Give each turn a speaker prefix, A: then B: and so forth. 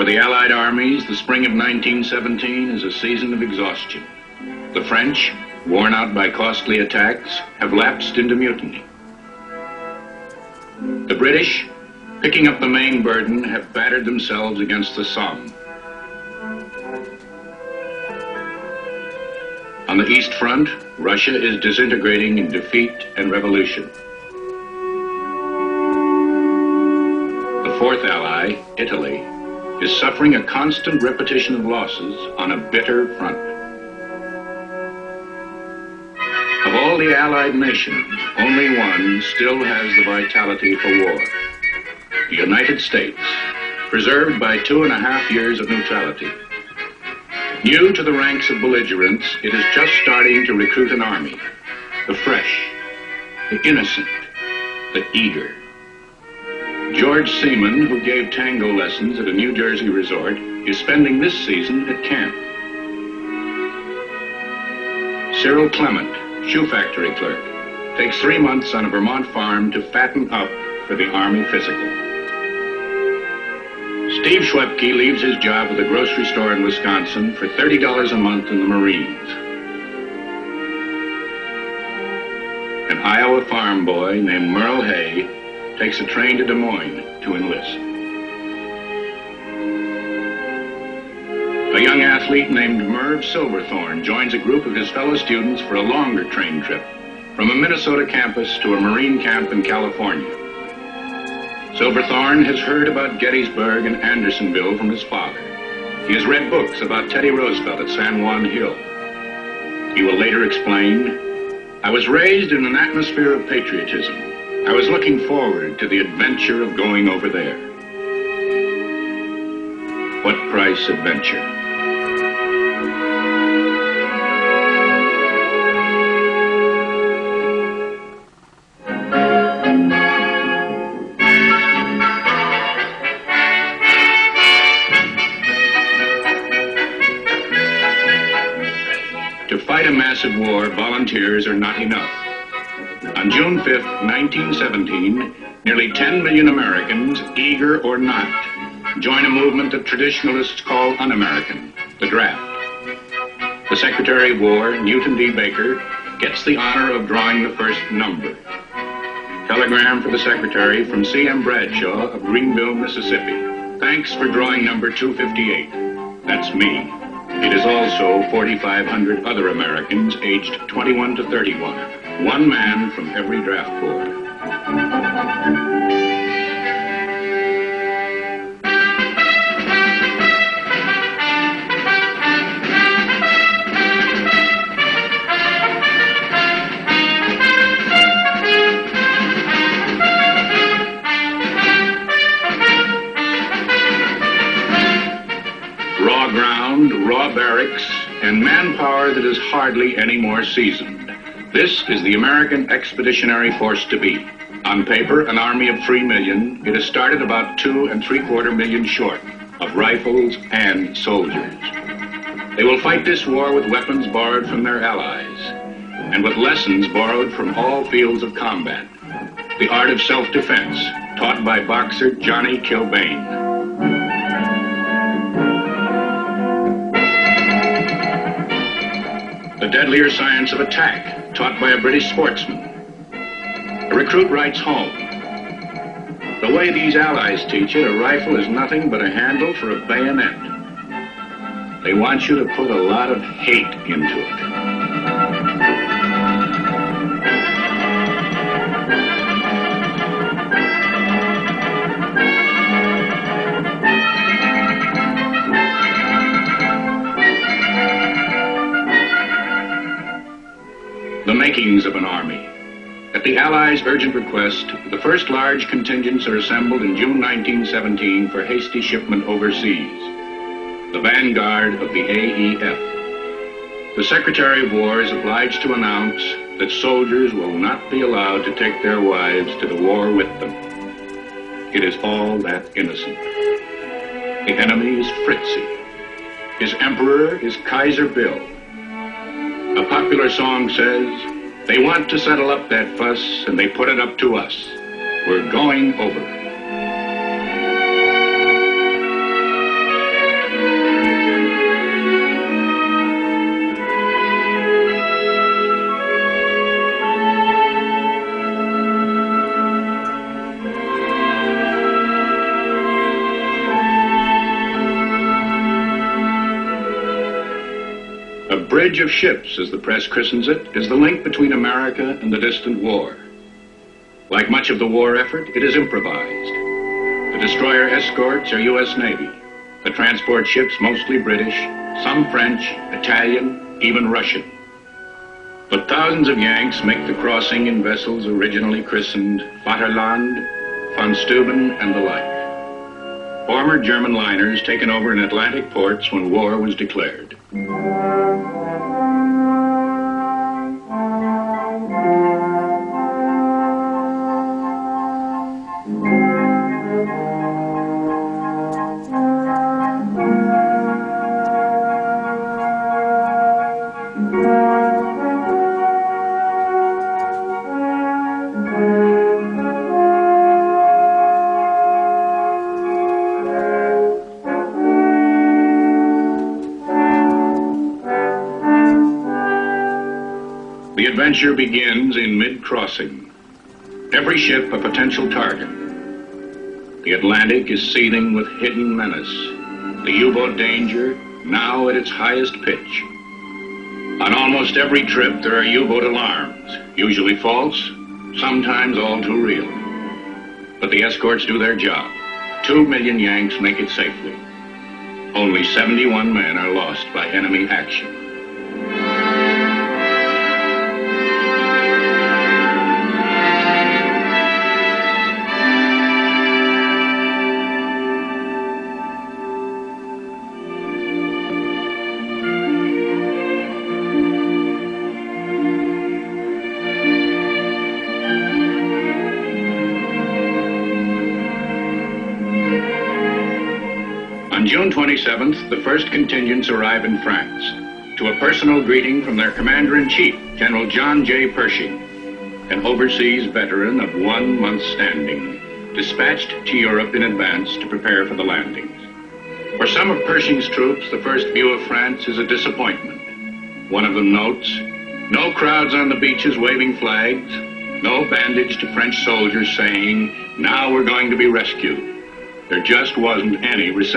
A: the Allied armies, the spring of 1917 is a season of exhaustion. The French, worn out by costly attacks, have lapsed into mutiny. The British, picking up the main burden, have battered themselves against the Somme. On the East Front, Russia is disintegrating in defeat and revolution. The fourth ally, Italy, is suffering a constant repetition of losses on a bitter front. Of all the Allied nations, only one still has the vitality for war. The United States, preserved by 2.5 years of neutrality. New to the ranks of belligerents, it is just starting to recruit an army. The fresh, the innocent, the eager. George Seaman, who gave tango lessons at a New Jersey resort, is spending this season at camp. Cyril Clement, shoe factory clerk, takes 3 months on a Vermont farm to fatten up for the Army physical. Steve Schwepke leaves his job at a grocery store in Wisconsin for $30 a month in the Marines. An Iowa farm boy named Merle Hay takes a train to Des Moines to enlist. A young athlete named Merv Silverthorne joins a group of his fellow students for a longer train trip from a Minnesota campus to a Marine camp in California. Silverthorne has heard about Gettysburg and Andersonville from his father. He has read books about Teddy Roosevelt at San Juan Hill. He will later explain, "I was raised in an atmosphere of patriotism. I was looking forward to the adventure of going over there." What price adventure? To fight a massive war, volunteers are not enough. On June 5th, 1917, nearly 10 million Americans, eager or not, join a movement that traditionalists call un-American, the draft. The Secretary of War, Newton D. Baker, gets the honor of drawing the first number. Telegram for the Secretary from C.M. Bradshaw of Greenville, Mississippi. "Thanks for drawing number 258. That's me. It is also 4,500 other Americans aged 21 to 31. One man from every draft board." Raw ground, raw barracks, and manpower that is hardly any more seasoned. This is the American Expeditionary Force to be. On paper, an army of 3 million, it has started about 2.75 million short of rifles and soldiers. They will fight this war with weapons borrowed from their allies and with lessons borrowed from all fields of combat. The art of self-defense, taught by boxer Johnny Kilbane. The deadlier science of attack, taught by a British sportsman. A recruit writes home, "The way these allies teach it, a rifle is nothing but a handle for a bayonet. They want you to put a lot of hate into it." The makings of an army. At the Allies' urgent request, the first large contingents are assembled in June 1917 for hasty shipment overseas. The vanguard of the AEF. The Secretary of War is obliged to announce that soldiers will not be allowed to take their wives to the war with them. It is all that innocent. The enemy is Fritzy. His emperor is Kaiser Bill. A popular song says, "They want to settle up that fuss, and they put it up to us. We're going over." bridge of ships, as the press christens it, is the link between America and the distant war. Like much of the war effort, it is improvised. The destroyer escorts are U.S. Navy. The transport ships mostly British, some French, Italian, even Russian. But thousands of Yanks make the crossing in vessels originally christened Vaterland, Von Steuben, and the like. Former German liners taken over in Atlantic ports when war was declared. The adventure begins in mid-crossing. Every ship a potential target. The Atlantic is seething with hidden menace. The U-boat danger now at its highest pitch. On almost every trip there are U-boat alarms, usually false, sometimes all too real. But the escorts do their job. 2 million Yanks make it safely. Only 71 men are lost by enemy action. On June 27th, the first contingents arrive in France to a personal greeting from their Commander-in-Chief, General John J. Pershing, an overseas veteran of 1 month's standing, dispatched to Europe in advance to prepare for the landings. For some of Pershing's troops, the first view of France is a disappointment. One of them notes, no crowds on the beaches waving flags, no bandaged French soldiers saying, now we're going to be rescued. There just wasn't any reception.